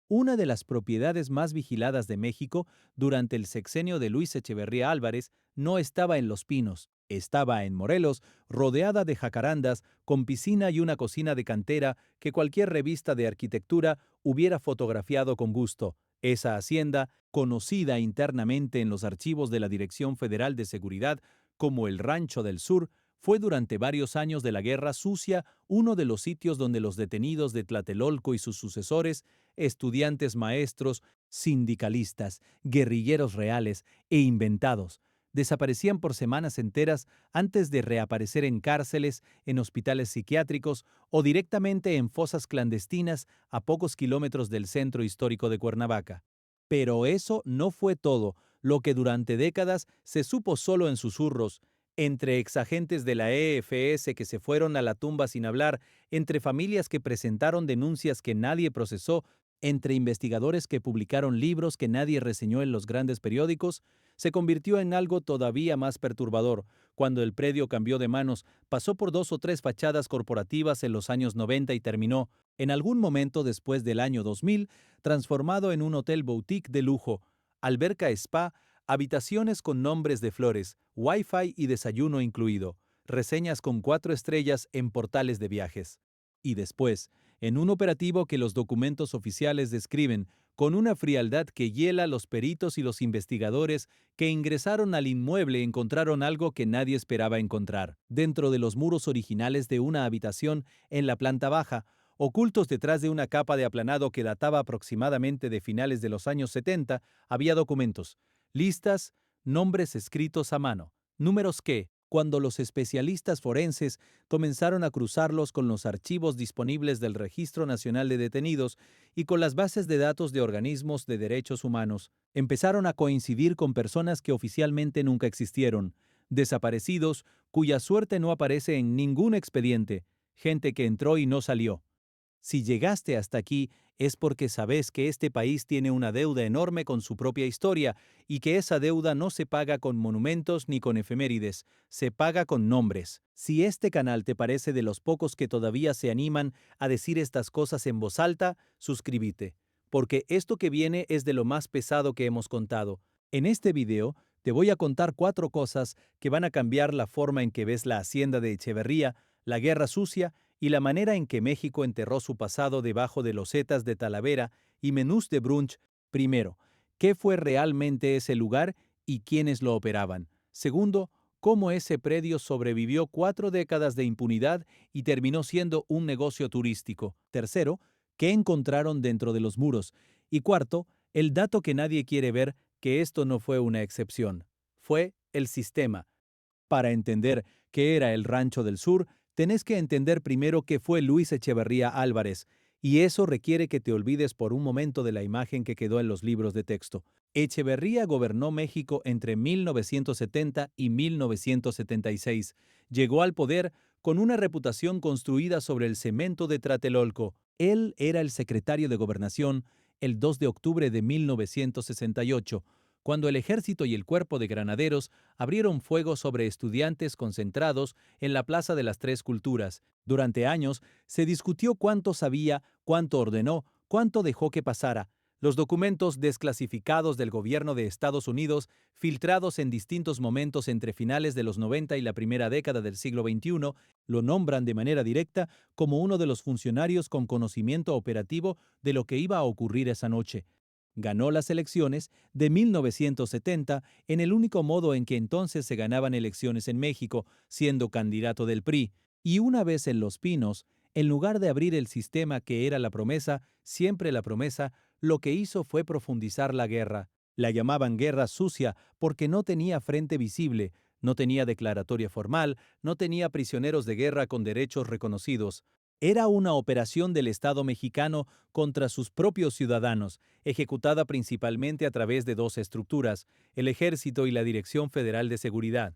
Una de las propiedades más vigiladas de México durante el sexenio de Luis Echeverría Álvarez no estaba en Los Pinos, estaba en Morelos, rodeada de jacarandas, con piscina y una cocina de cantera que cualquier revista de arquitectura hubiera fotografiado con gusto. Esa hacienda, conocida internamente en los archivos de la Dirección Federal de Seguridad como el Rancho del Sur, fue durante varios años de la Guerra Sucia uno de los sitios donde los detenidos de Tlatelolco y sus sucesores, estudiantes maestros, sindicalistas, guerrilleros reales e inventados, desaparecían por semanas enteras antes de reaparecer en cárceles, en hospitales psiquiátricos o directamente en fosas clandestinas a pocos kilómetros del centro histórico de Cuernavaca. Pero eso no fue todo, lo que durante décadas se supo solo en susurros, entre exagentes de la EFS que se fueron a la tumba sin hablar, entre familias que presentaron denuncias que nadie procesó, entre investigadores que publicaron libros que nadie reseñó en los grandes periódicos, se convirtió en algo todavía más perturbador, cuando el predio cambió de manos, pasó por 2 o 3 fachadas corporativas en los años 90 y terminó, en algún momento después del año 2000, transformado en un hotel boutique de lujo, alberca spa, habitaciones con nombres de flores, wifi y desayuno incluido, reseñas con 4 estrellas en portales de viajes. Y después, en un operativo que los documentos oficiales describen con una frialdad que hiela, los peritos y los investigadores que ingresaron al inmueble encontraron algo que nadie esperaba encontrar. Dentro de los muros originales de una habitación en la planta baja, ocultos detrás de una capa de aplanado que databa aproximadamente de finales de los años 70, había documentos, listas, nombres escritos a mano, números que, cuando los especialistas forenses comenzaron a cruzarlos con los archivos disponibles del Registro Nacional de Detenidos y con las bases de datos de organismos de derechos humanos, empezaron a coincidir con personas que oficialmente nunca existieron, desaparecidos cuya suerte no aparece en ningún expediente, gente que entró y no salió. Si llegaste hasta aquí es porque sabes que este país tiene una deuda enorme con su propia historia y que esa deuda no se paga con monumentos ni con efemérides, se paga con nombres. Si este canal te parece de los pocos que todavía se animan a decir estas cosas en voz alta, suscríbete, porque esto que viene es de lo más pesado que hemos contado. En este video te voy a contar 4 cosas que van a cambiar la forma en que ves la hacienda de Echeverría, la guerra sucia y la manera en que México enterró su pasado debajo de losetas de Talavera y menús de brunch. Primero, ¿qué fue realmente ese lugar y quiénes lo operaban? Segundo, cómo ese predio sobrevivió 4 décadas de impunidad y terminó siendo un negocio turístico. Tercero, ¿qué encontraron dentro de los muros? Y cuarto, el dato que nadie quiere ver, que esto no fue una excepción. Fue el sistema. Para entender qué era el Rancho del Sur, tenés que entender primero qué fue Luis Echeverría Álvarez, y eso requiere que te olvides por un momento de la imagen que quedó en los libros de texto. Echeverría gobernó México entre 1970 y 1976. Llegó al poder con una reputación construida sobre el cemento de Tlatelolco. Él era el secretario de Gobernación el 2 de octubre de 1968, cuando el ejército y el cuerpo de granaderos abrieron fuego sobre estudiantes concentrados en la Plaza de las Tres Culturas. Durante años se discutió cuánto sabía, cuánto ordenó, cuánto dejó que pasara. Los documentos desclasificados del gobierno de Estados Unidos, filtrados en distintos momentos entre finales de los 90 y la primera década del siglo XXI, lo nombran de manera directa como uno de los funcionarios con conocimiento operativo de lo que iba a ocurrir esa noche. Ganó las elecciones de 1970 en el único modo en que entonces se ganaban elecciones en México, siendo candidato del PRI, y una vez en Los Pinos, en lugar de abrir el sistema que era la promesa, siempre la promesa, lo que hizo fue profundizar la guerra. La llamaban guerra sucia porque no tenía frente visible, no tenía declaratoria formal, no tenía prisioneros de guerra con derechos reconocidos. Era una operación del Estado mexicano contra sus propios ciudadanos, ejecutada principalmente a través de 2 estructuras, el Ejército y la Dirección Federal de Seguridad.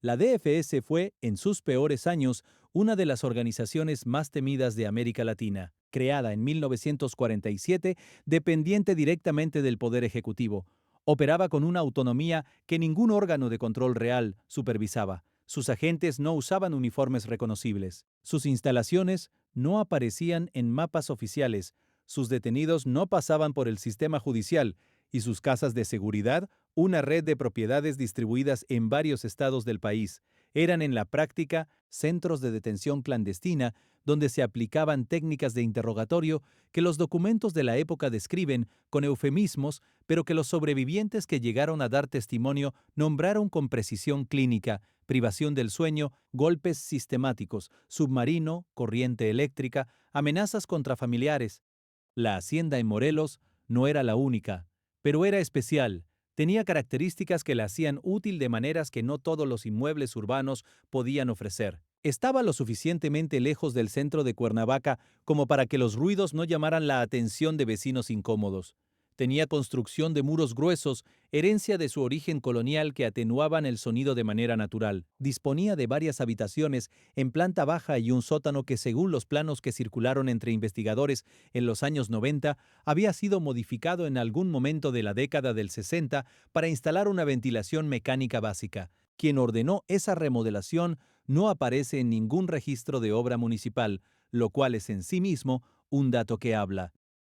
La DFS fue, en sus peores años, una de las organizaciones más temidas de América Latina. Creada en 1947, dependiente directamente del Poder Ejecutivo, operaba con una autonomía que ningún órgano de control real supervisaba. Sus agentes no usaban uniformes reconocibles. Sus instalaciones no aparecían en mapas oficiales. sus detenidos no pasaban por el sistema judicial y sus casas de seguridad, una red de propiedades distribuidas en varios estados del país, eran en la práctica centros de detención clandestina donde se aplicaban técnicas de interrogatorio que los documentos de la época describen con eufemismos, pero que los sobrevivientes que llegaron a dar testimonio nombraron con precisión clínica: privación del sueño, golpes sistemáticos, submarino, corriente eléctrica, amenazas contra familiares. La hacienda en Morelos no era la única, pero era especial. Tenía características que la hacían útil de maneras que no todos los inmuebles urbanos podían ofrecer. Estaba lo suficientemente lejos del centro de Cuernavaca como para que los ruidos no llamaran la atención de vecinos incómodos. Tenía construcción de muros gruesos, herencia de su origen colonial que atenuaban el sonido de manera natural. Disponía de varias habitaciones en planta baja y un sótano que, según los planos que circularon entre investigadores en los años 90, había sido modificado en algún momento de la década del 60 para instalar una ventilación mecánica básica. Quien ordenó esa remodelación no aparece en ningún registro de obra municipal, lo cual es en sí mismo un dato que habla.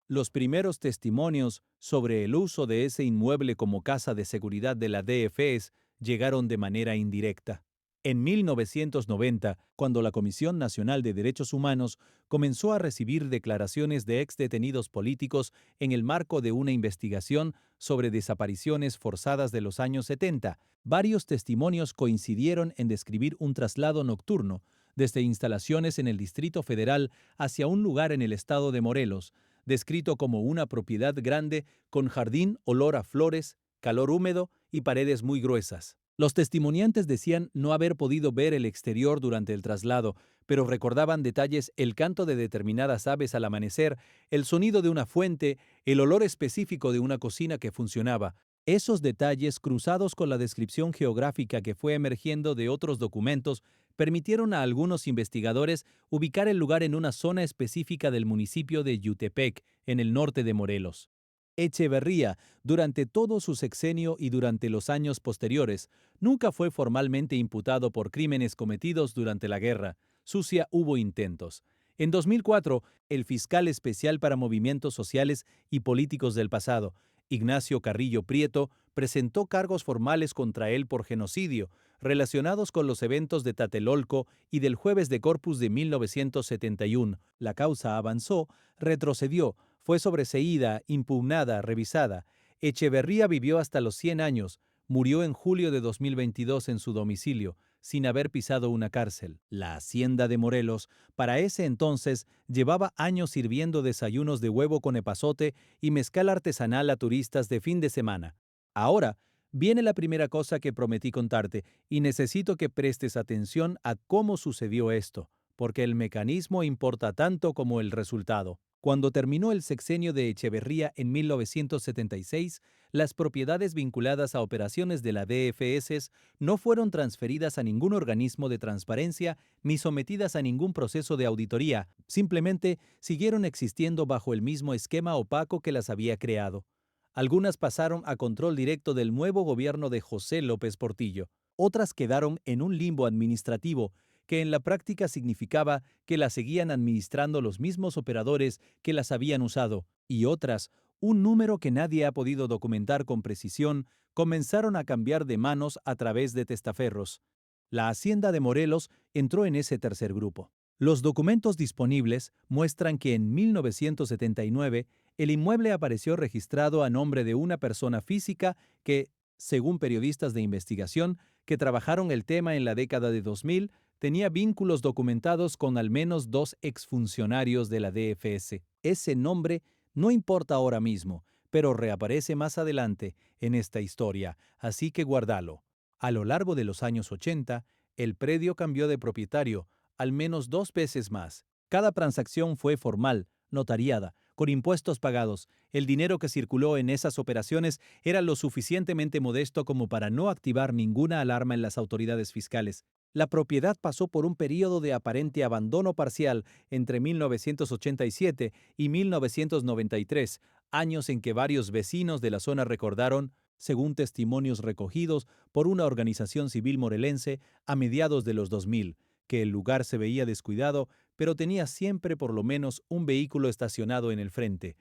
Los primeros testimonios sobre el uso de ese inmueble como casa de seguridad de la DFS llegaron de manera indirecta. En 1990, cuando la Comisión Nacional de Derechos Humanos comenzó a recibir declaraciones de exdetenidos políticos en el marco de una investigación sobre desapariciones forzadas de los años 70, varios testimonios coincidieron en describir un traslado nocturno desde instalaciones en el Distrito Federal hacia un lugar en el estado de Morelos, descrito como una propiedad grande con jardín, olor a flores, calor húmedo y paredes muy gruesas. Los testimoniantes decían no haber podido ver el exterior durante el traslado, pero recordaban detalles: el canto de determinadas aves al amanecer, el sonido de una fuente, el olor específico de una cocina que funcionaba. Esos detalles, cruzados con la descripción geográfica que fue emergiendo de otros documentos, permitieron a algunos investigadores ubicar el lugar en una zona específica del municipio de Yutepec, en el norte de Morelos. Echeverría, durante todo su sexenio y durante los años posteriores, nunca fue formalmente imputado por crímenes cometidos durante la guerra. Sucia hubo intentos. En 2004, el fiscal especial para movimientos sociales y políticos del pasado, Ignacio Carrillo Prieto, presentó cargos formales contra él por genocidio, relacionados con los eventos de Tlatelolco y del Jueves de Corpus de 1971. La causa avanzó, retrocedió, fue sobreseída, impugnada, revisada. Echeverría vivió hasta los 100 años, murió en julio de 2022 en su domicilio, sin haber pisado una cárcel. La hacienda de Morelos, para ese entonces, llevaba años sirviendo desayunos de huevo con epazote y mezcal artesanal a turistas de fin de semana. Ahora, viene la primera cosa que prometí contarte, y necesito que prestes atención a cómo sucedió esto, porque el mecanismo importa tanto como el resultado. Cuando terminó el sexenio de Echeverría en 1976, las propiedades vinculadas a operaciones de la DFS no fueron transferidas a ningún organismo de transparencia ni sometidas a ningún proceso de auditoría, simplemente siguieron existiendo bajo el mismo esquema opaco que las había creado. Algunas pasaron a control directo del nuevo gobierno de José López Portillo. Otras quedaron en un limbo administrativo que en la práctica significaba que las seguían administrando los mismos operadores que las habían usado, y otras, un número que nadie ha podido documentar con precisión, comenzaron a cambiar de manos a través de testaferros. La hacienda de Morelos entró en ese tercer grupo. Los documentos disponibles muestran que en 1979 el inmueble apareció registrado a nombre de una persona física que, según periodistas de investigación que trabajaron el tema en la década de 2000, tenía vínculos documentados con al menos 2 exfuncionarios de la DFS. Ese nombre no importa ahora mismo, pero reaparece más adelante en esta historia, así que guárdalo. A lo largo de los años 80, el predio cambió de propietario al menos 2 veces más. Cada transacción fue formal, notariada, con impuestos pagados. El dinero que circuló en esas operaciones era lo suficientemente modesto como para no activar ninguna alarma en las autoridades fiscales. La propiedad pasó por un período de aparente abandono parcial entre 1987 y 1993, años en que varios vecinos de la zona recordaron, según testimonios recogidos por una organización civil morelense a mediados de los 2000, que el lugar se veía descuidado, pero tenía siempre por lo menos un vehículo estacionado en el frente.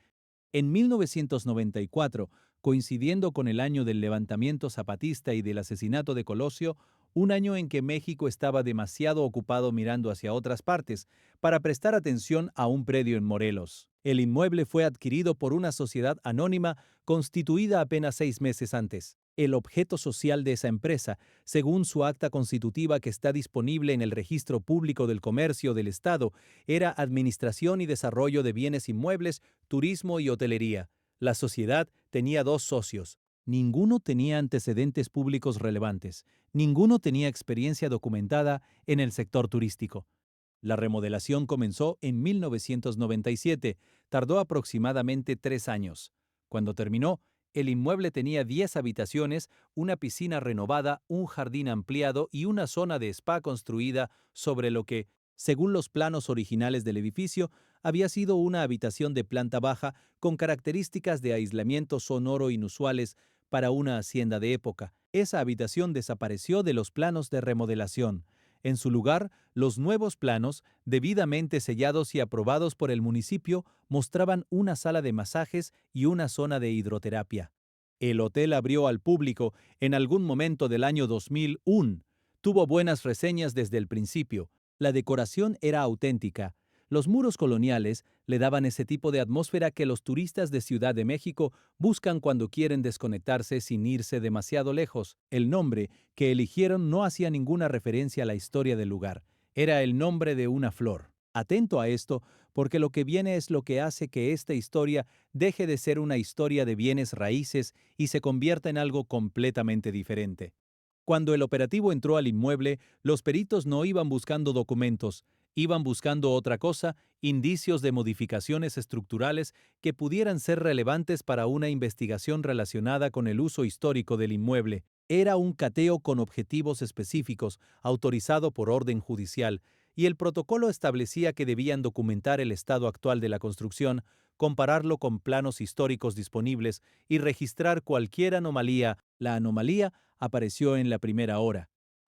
En 1994, coincidiendo con el año del levantamiento zapatista y del asesinato de Colosio, un año en que México estaba demasiado ocupado mirando hacia otras partes para prestar atención a un predio en Morelos. El inmueble fue adquirido por una sociedad anónima constituida apenas 6 meses antes. El objeto social de esa empresa, según su acta constitutiva que está disponible en el Registro Público del Comercio del Estado, era Administración y Desarrollo de Bienes Inmuebles, Turismo y Hotelería. La sociedad tenía 2 socios. Ninguno tenía antecedentes públicos relevantes. Ninguno tenía experiencia documentada en el sector turístico. La remodelación comenzó en 1997. Tardó aproximadamente 3 años. Cuando terminó, el inmueble tenía 10 habitaciones, una piscina renovada, un jardín ampliado y una zona de spa construida sobre lo que, según los planos originales del edificio, había sido una habitación de planta baja con características de aislamiento sonoro inusuales para una hacienda de época. Esa habitación desapareció de los planos de remodelación. En su lugar, los nuevos planos, debidamente sellados y aprobados por el municipio, mostraban una sala de masajes y una zona de hidroterapia. El hotel abrió al público en algún momento del año 2001. Tuvo buenas reseñas desde el principio. La decoración era auténtica. Los muros coloniales le daban ese tipo de atmósfera que los turistas de Ciudad de México buscan cuando quieren desconectarse sin irse demasiado lejos. El nombre que eligieron no hacía ninguna referencia a la historia del lugar. Era el nombre de una flor. Atento a esto, porque lo que viene es lo que hace que esta historia deje de ser una historia de bienes raíces y se convierta en algo completamente diferente. Cuando el operativo entró al inmueble, los peritos no iban buscando documentos, iban buscando otra cosa, indicios de modificaciones estructurales que pudieran ser relevantes para una investigación relacionada con el uso histórico del inmueble. Era un cateo con objetivos específicos, autorizado por orden judicial, y el protocolo establecía que debían documentar el estado actual de la construcción, compararlo con planos históricos disponibles y registrar cualquier anomalía. La anomalía apareció en la primera hora.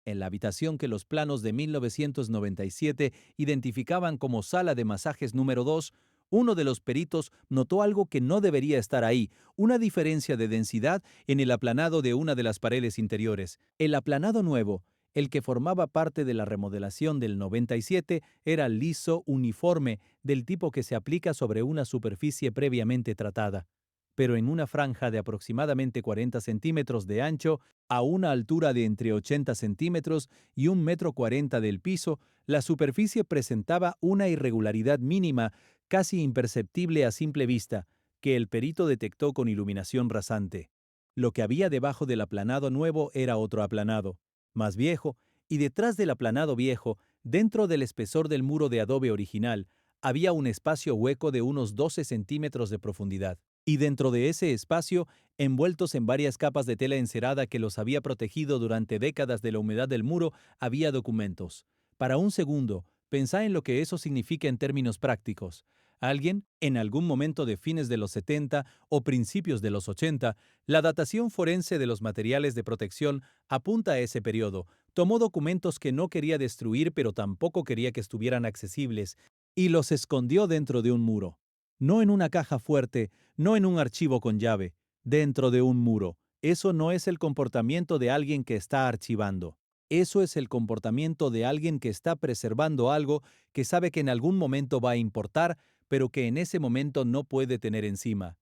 En la habitación que los planos de 1997 identificaban como sala de masajes número 2, uno de los peritos notó algo que no debería estar ahí, una diferencia de densidad en el aplanado de una de las paredes interiores. El aplanado nuevo, el que formaba parte de la remodelación del 97, era liso, uniforme, del tipo que se aplica sobre una superficie previamente tratada. Pero en una franja de aproximadamente 40 centímetros de ancho, a una altura de entre 80 centímetros y 1,40 m del piso, la superficie presentaba una irregularidad mínima, casi imperceptible a simple vista, que el perito detectó con iluminación rasante. Lo que había debajo del aplanado nuevo era otro aplanado, más viejo, y detrás del aplanado viejo, dentro del espesor del muro de adobe original, había un espacio hueco de unos 12 centímetros de profundidad. Y dentro de ese espacio, envueltos en varias capas de tela encerada que los había protegido durante décadas de la humedad del muro, había documentos. Para un segundo, pensá en lo que eso significa en términos prácticos. Alguien, en algún momento de fines de los 70 o principios de los 80, la datación forense de los materiales de protección apunta a ese periodo, tomó documentos que no quería destruir pero tampoco quería que estuvieran accesibles, y los escondió dentro de un muro. No en una caja fuerte, no en un archivo con llave, dentro de un muro. Eso no es el comportamiento de alguien que está archivando. Eso es el comportamiento de alguien que está preservando algo que sabe que en algún momento va a importar, pero que en ese momento no puede tener encima.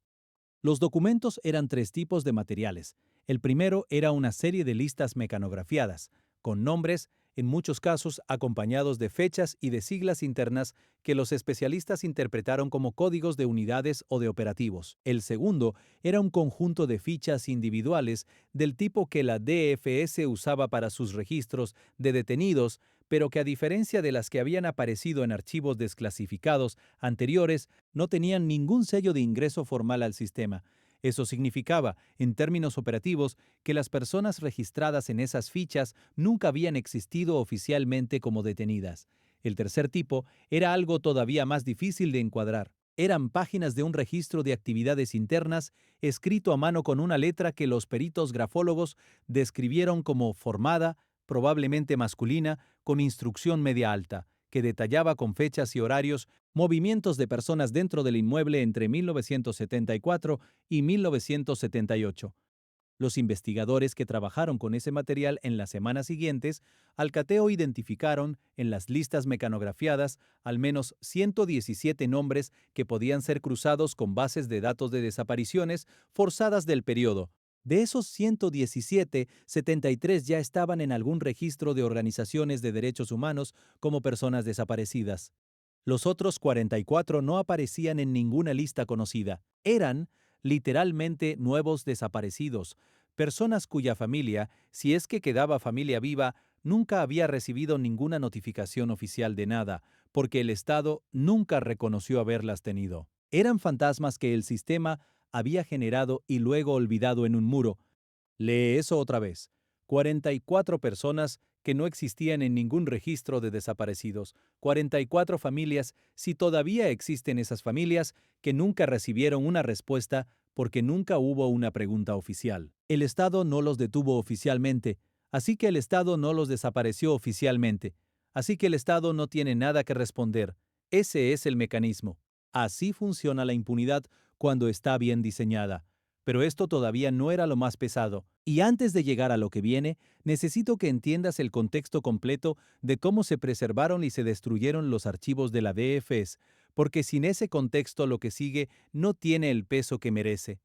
Los documentos eran 3 tipos de materiales. El primero era una serie de listas mecanografiadas, con nombres, en muchos casos acompañados de fechas y de siglas internas que los especialistas interpretaron como códigos de unidades o de operativos. El segundo era un conjunto de fichas individuales del tipo que la DFS usaba para sus registros de detenidos, pero que a diferencia de las que habían aparecido en archivos desclasificados anteriores, no tenían ningún sello de ingreso formal al sistema. Eso significaba, en términos operativos, que las personas registradas en esas fichas nunca habían existido oficialmente como detenidas. El tercer tipo era algo todavía más difícil de encuadrar. Eran páginas de un registro de actividades internas escrito a mano con una letra que los peritos grafólogos describieron como formada, probablemente masculina, con instrucción media alta, que detallaba con fechas y horarios movimientos de personas dentro del inmueble entre 1974 y 1978. Los investigadores que trabajaron con ese material en las semanas siguientes al cateo identificaron en las listas mecanografiadas al menos 117 nombres que podían ser cruzados con bases de datos de desapariciones forzadas del periodo. De esos 117, 73 ya estaban en algún registro de organizaciones de derechos humanos como personas desaparecidas. Los otros 44 no aparecían en ninguna lista conocida. Eran, literalmente, nuevos desaparecidos, personas cuya familia, si es que quedaba familia viva, nunca había recibido ninguna notificación oficial de nada, porque el Estado nunca reconoció haberlas tenido. Eran fantasmas que el sistema había generado y luego olvidado en un muro. Lee eso otra vez. 44 personas que no existían en ningún registro de desaparecidos. 44 familias, si todavía existen esas familias, que nunca recibieron una respuesta porque nunca hubo una pregunta oficial. El Estado no los detuvo oficialmente, así que el Estado no los desapareció oficialmente. Así que el Estado no tiene nada que responder. Ese es el mecanismo. Así funciona la impunidad cuando está bien diseñada. Pero esto todavía no era lo más pesado. Y antes de llegar a lo que viene, necesito que entiendas el contexto completo de cómo se preservaron y se destruyeron los archivos de la DFS, porque sin ese contexto lo que sigue no tiene el peso que merece.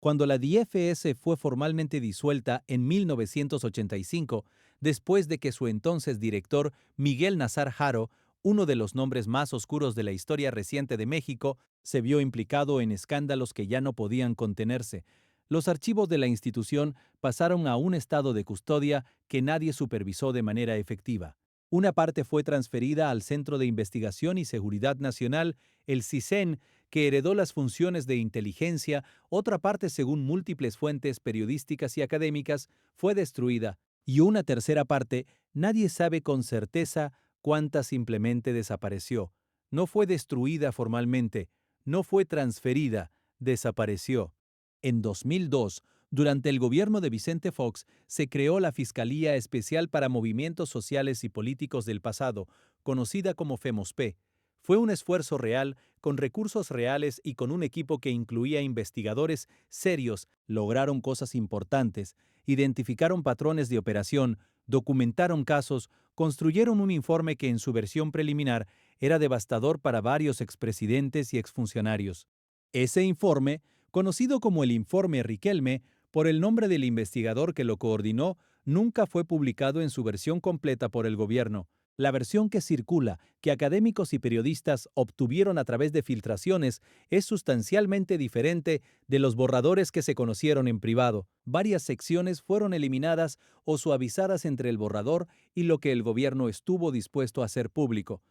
Cuando la DFS fue formalmente disuelta en 1985, después de que su entonces director, Miguel Nazar Haro, uno de los nombres más oscuros de la historia reciente de México, se vio implicado en escándalos que ya no podían contenerse, los archivos de la institución pasaron a un estado de custodia que nadie supervisó de manera efectiva. Una parte fue transferida al Centro de Investigación y Seguridad Nacional, el CISEN, que heredó las funciones de inteligencia. Otra parte, según múltiples fuentes periodísticas y académicas, fue destruida, y una tercera parte, nadie sabe con certeza cuánta simplemente desapareció. No fue destruida formalmente, no fue transferida, desapareció. En 2002, durante el gobierno de Vicente Fox, se creó la Fiscalía Especial para Movimientos Sociales y Políticos del Pasado, conocida como FEMOSP. Fue un esfuerzo real, con recursos reales y con un equipo que incluía investigadores serios. Lograron cosas importantes, identificaron patrones de operación, documentaron casos, construyeron un informe que en su versión preliminar era devastador para varios expresidentes y exfuncionarios. Ese informe, conocido como el Informe Riquelme, por el nombre del investigador que lo coordinó, nunca fue publicado en su versión completa por el gobierno. La versión que circula, que académicos y periodistas obtuvieron a través de filtraciones, es sustancialmente diferente de los borradores que se conocieron en privado. Varias secciones fueron eliminadas o suavizadas entre el borrador y lo que el gobierno estuvo dispuesto a hacer público.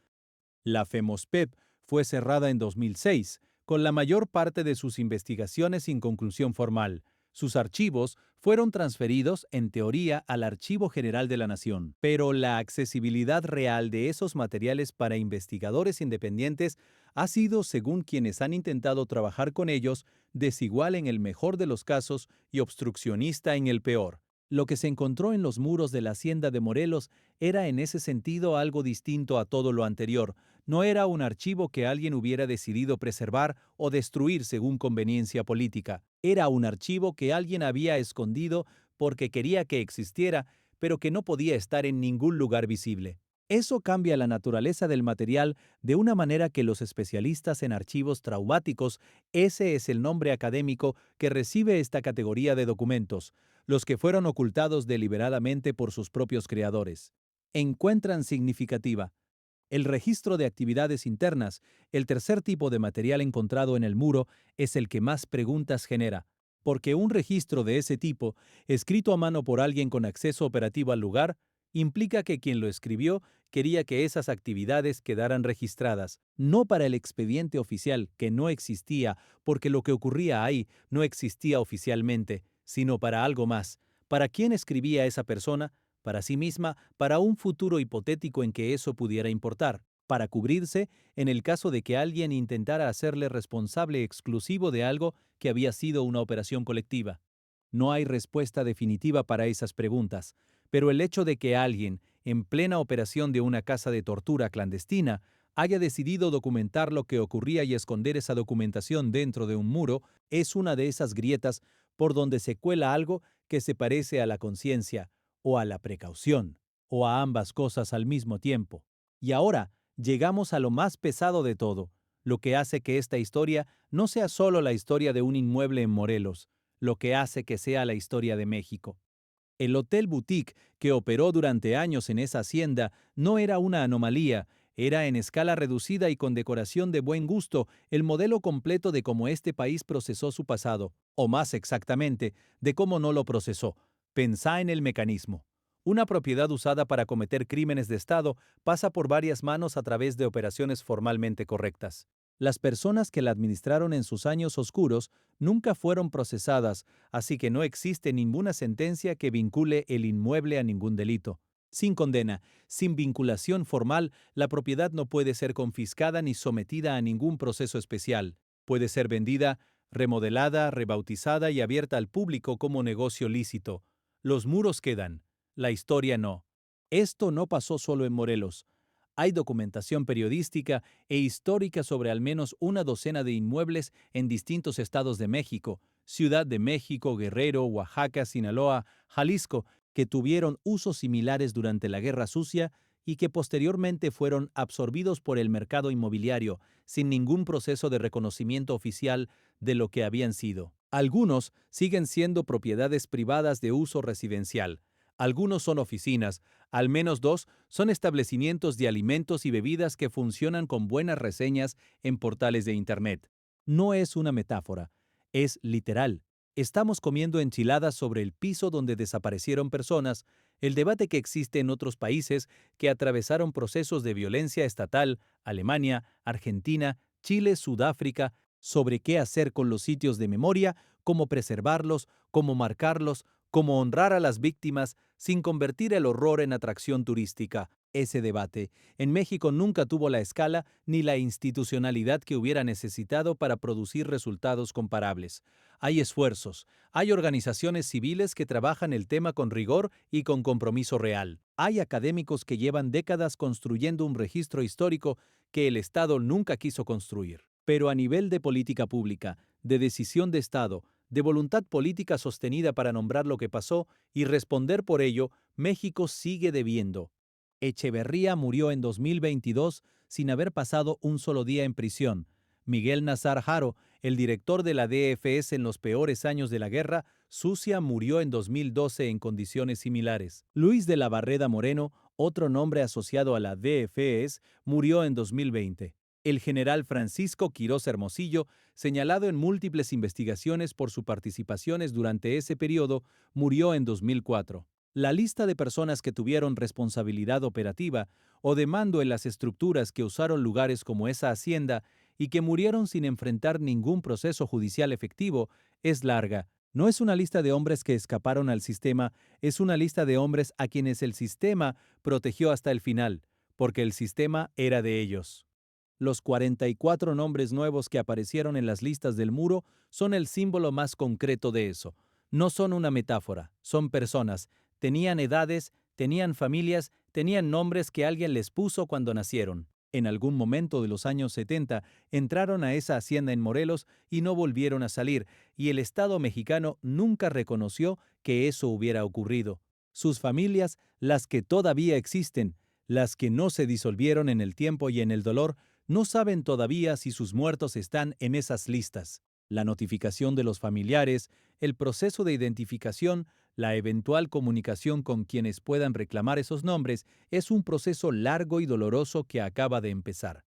La FEMOSPEP fue cerrada en 2006, con la mayor parte de sus investigaciones sin conclusión formal. Sus archivos fueron transferidos, en teoría, al Archivo General de la Nación, pero la accesibilidad real de esos materiales para investigadores independientes ha sido, según quienes han intentado trabajar con ellos, desigual en el mejor de los casos y obstruccionista en el peor. Lo que se encontró en los muros de la Hacienda de Morelos era en ese sentido algo distinto a todo lo anterior. No era un archivo que alguien hubiera decidido preservar o destruir según conveniencia política. Era un archivo que alguien había escondido porque quería que existiera, pero que no podía estar en ningún lugar visible. Eso cambia la naturaleza del material de una manera que los especialistas en archivos traumáticos, ese es el nombre académico que recibe esta categoría de documentos, los que fueron ocultados deliberadamente por sus propios creadores, encuentran significativa. El registro de actividades internas, el tercer tipo de material encontrado en el muro, es el que más preguntas genera, porque un registro de ese tipo, escrito a mano por alguien con acceso operativo al lugar, implica que quien lo escribió quería que esas actividades quedaran registradas, no para el expediente oficial, que no existía, porque lo que ocurría ahí no existía oficialmente, sino para algo más. ¿Para quién escribía esa persona? Para sí misma, para un futuro hipotético en que eso pudiera importar, para cubrirse en el caso de que alguien intentara hacerle responsable exclusivo de algo que había sido una operación colectiva. No hay respuesta definitiva para esas preguntas, pero el hecho de que alguien, en plena operación de una casa de tortura clandestina, haya decidido documentar lo que ocurría y esconder esa documentación dentro de un muro, es una de esas grietas por donde se cuela algo que se parece a la conciencia, o a la precaución, o a ambas cosas al mismo tiempo. Y ahora llegamos a lo más pesado de todo, lo que hace que esta historia no sea solo la historia de un inmueble en Morelos, lo que hace que sea la historia de México. El Hotel Boutique, que operó durante años en esa hacienda, no era una anomalía, era en escala reducida y con decoración de buen gusto el modelo completo de cómo este país procesó su pasado, o más exactamente, de cómo no lo procesó. Pensá en el mecanismo. Una propiedad usada para cometer crímenes de Estado pasa por varias manos a través de operaciones formalmente correctas. Las personas que la administraron en sus años oscuros nunca fueron procesadas, así que no existe ninguna sentencia que vincule el inmueble a ningún delito. Sin condena, sin vinculación formal, la propiedad no puede ser confiscada ni sometida a ningún proceso especial. Puede ser vendida, remodelada, rebautizada y abierta al público como negocio lícito. Los muros quedan, la historia no. Esto no pasó solo en Morelos. Hay documentación periodística e histórica sobre al menos una docena de inmuebles en distintos estados de México, Ciudad de México, Guerrero, Oaxaca, Sinaloa, Jalisco, que tuvieron usos similares durante la Guerra Sucia y que posteriormente fueron absorbidos por el mercado inmobiliario sin ningún proceso de reconocimiento oficial de lo que habían sido. Algunos siguen siendo propiedades privadas de uso residencial. Algunos son oficinas, al menos dos son establecimientos de alimentos y bebidas que funcionan con buenas reseñas en portales de Internet. No es una metáfora, es literal. Estamos comiendo enchiladas sobre el piso donde desaparecieron personas, el debate que existe en otros países que atravesaron procesos de violencia estatal, Alemania, Argentina, Chile, Sudáfrica, sobre qué hacer con los sitios de memoria, cómo preservarlos, cómo marcarlos, cómo honrar a las víctimas sin convertir el horror en atracción turística. Ese debate en México nunca tuvo la escala ni la institucionalidad que hubiera necesitado para producir resultados comparables. Hay esfuerzos, hay organizaciones civiles que trabajan el tema con rigor y con compromiso real. Hay académicos que llevan décadas construyendo un registro histórico que el Estado nunca quiso construir. Pero a nivel de política pública, de decisión de Estado, de voluntad política sostenida para nombrar lo que pasó y responder por ello, México sigue debiendo. Echeverría murió en 2022 sin haber pasado un solo día en prisión. Miguel Nazar Haro, el director de la DFS en los peores años de la guerra, sucia, murió en 2012 en condiciones similares. Luis de la Barreda Moreno, otro nombre asociado a la DFS, murió en 2020. El general Francisco Quirós Hermosillo, señalado en múltiples investigaciones por sus participaciones durante ese periodo, murió en 2004. La lista de personas que tuvieron responsabilidad operativa o de mando en las estructuras que usaron lugares como esa hacienda y que murieron sin enfrentar ningún proceso judicial efectivo es larga. No es una lista de hombres que escaparon al sistema, es una lista de hombres a quienes el sistema protegió hasta el final, porque el sistema era de ellos. Los 44 nombres nuevos que aparecieron en las listas del muro son el símbolo más concreto de eso. No son una metáfora, son personas. Tenían edades, tenían familias, tenían nombres que alguien les puso cuando nacieron. En algún momento de los años 70 entraron a esa hacienda en Morelos y no volvieron a salir, y el Estado mexicano nunca reconoció que eso hubiera ocurrido. Sus familias, las que todavía existen, las que no se disolvieron en el tiempo y en el dolor, no saben todavía si sus muertos están en esas listas. La notificación de los familiares, el proceso de identificación, la eventual comunicación con quienes puedan reclamar esos nombres es un proceso largo y doloroso que acaba de empezar.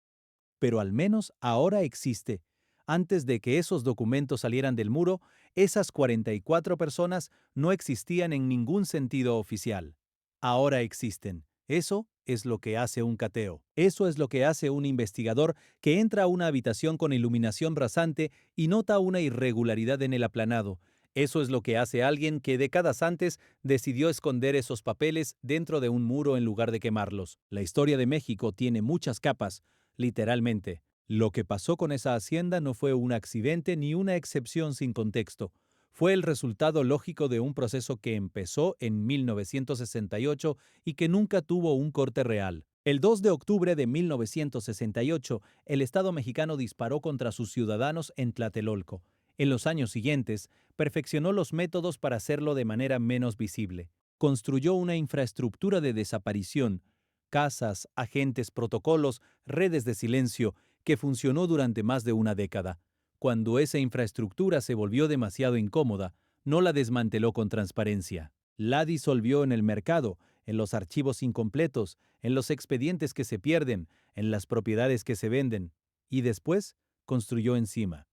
Pero al menos ahora existe. Antes de que esos documentos salieran del muro, esas 44 personas no existían en ningún sentido oficial. Ahora existen. Eso es lo que hace un cateo. Eso es lo que hace un investigador que entra a una habitación con iluminación rasante y nota una irregularidad en el aplanado. Eso es lo que hace alguien que décadas antes decidió esconder esos papeles dentro de un muro en lugar de quemarlos. La historia de México tiene muchas capas, literalmente. Lo que pasó con esa hacienda no fue un accidente ni una excepción sin contexto. Fue el resultado lógico de un proceso que empezó en 1968 y que nunca tuvo un corte real. El 2 de octubre de 1968, el Estado mexicano disparó contra sus ciudadanos en Tlatelolco. En los años siguientes, perfeccionó los métodos para hacerlo de manera menos visible. Construyó una infraestructura de desaparición, casas, agentes, protocolos, redes de silencio, que funcionó durante más de una década. Cuando esa infraestructura se volvió demasiado incómoda, no la desmanteló con transparencia. La disolvió en el mercado, en los archivos incompletos, en los expedientes que se pierden, en las propiedades que se venden, y después construyó encima.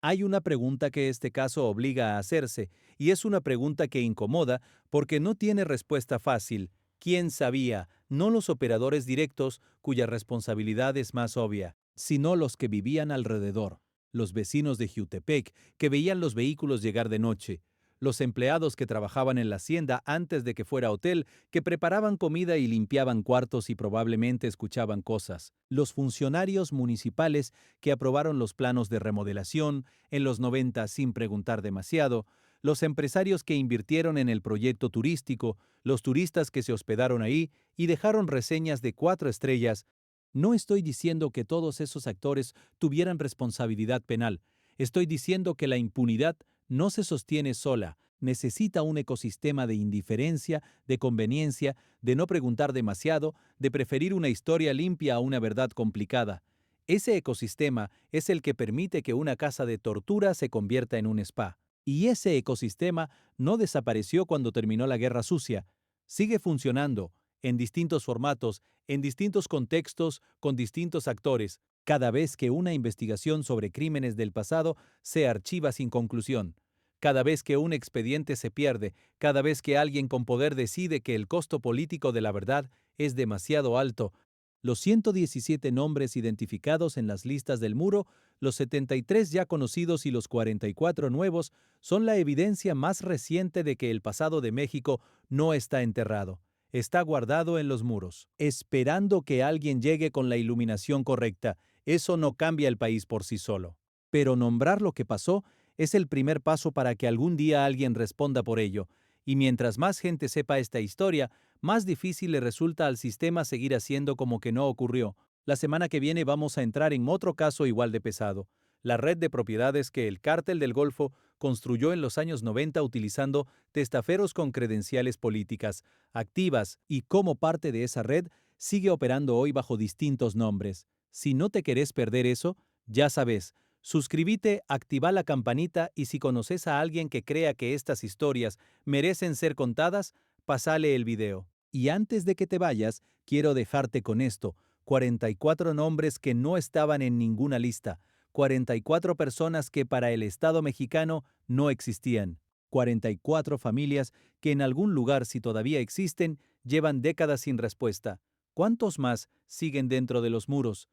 Hay una pregunta que este caso obliga a hacerse, y es una pregunta que incomoda porque no tiene respuesta fácil. ¿Quién sabía? No los operadores directos, cuya responsabilidad es más obvia, sino los que vivían alrededor, los vecinos de Jiutepec, que veían los vehículos llegar de noche, los empleados que trabajaban en la hacienda antes de que fuera hotel, que preparaban comida y limpiaban cuartos y probablemente escuchaban cosas, los funcionarios municipales que aprobaron los planos de remodelación en los 90 sin preguntar demasiado, los empresarios que invirtieron en el proyecto turístico, los turistas que se hospedaron ahí y dejaron reseñas de 4 estrellas. No estoy diciendo que todos esos actores tuvieran responsabilidad penal. Estoy diciendo que la impunidad no se sostiene sola, necesita un ecosistema de indiferencia, de conveniencia, de no preguntar demasiado, de preferir una historia limpia a una verdad complicada. Ese ecosistema es el que permite que una casa de tortura se convierta en un spa. Y ese ecosistema no desapareció cuando terminó la Guerra Sucia. Sigue funcionando, en distintos formatos, en distintos contextos, con distintos actores, cada vez que una investigación sobre crímenes del pasado se archiva sin conclusión. Cada vez que un expediente se pierde, cada vez que alguien con poder decide que el costo político de la verdad es demasiado alto, los 117 nombres identificados en las listas del muro, los 73 ya conocidos y los 44 nuevos son la evidencia más reciente de que el pasado de México no está enterrado. Está guardado en los muros, esperando que alguien llegue con la iluminación correcta. Eso no cambia el país por sí solo. Pero nombrar lo que pasó es el primer paso para que algún día alguien responda por ello. Y mientras más gente sepa esta historia, más difícil le resulta al sistema seguir haciendo como que no ocurrió. La semana que viene vamos a entrar en otro caso igual de pesado, la red de propiedades que el Cártel del Golfo construyó en los años 90 utilizando testaferros con credenciales políticas activas y como parte de esa red sigue operando hoy bajo distintos nombres. Si no te querés perder eso, ya sabes, suscríbete, activa la campanita y si conoces a alguien que crea que estas historias merecen ser contadas, pasale el video. Y antes de que te vayas, quiero dejarte con esto: 44 nombres que no estaban en ninguna lista, 44 personas que para el Estado mexicano no existían, 44 familias que en algún lugar, si todavía existen, llevan décadas sin respuesta. ¿Cuántos más siguen dentro de los muros?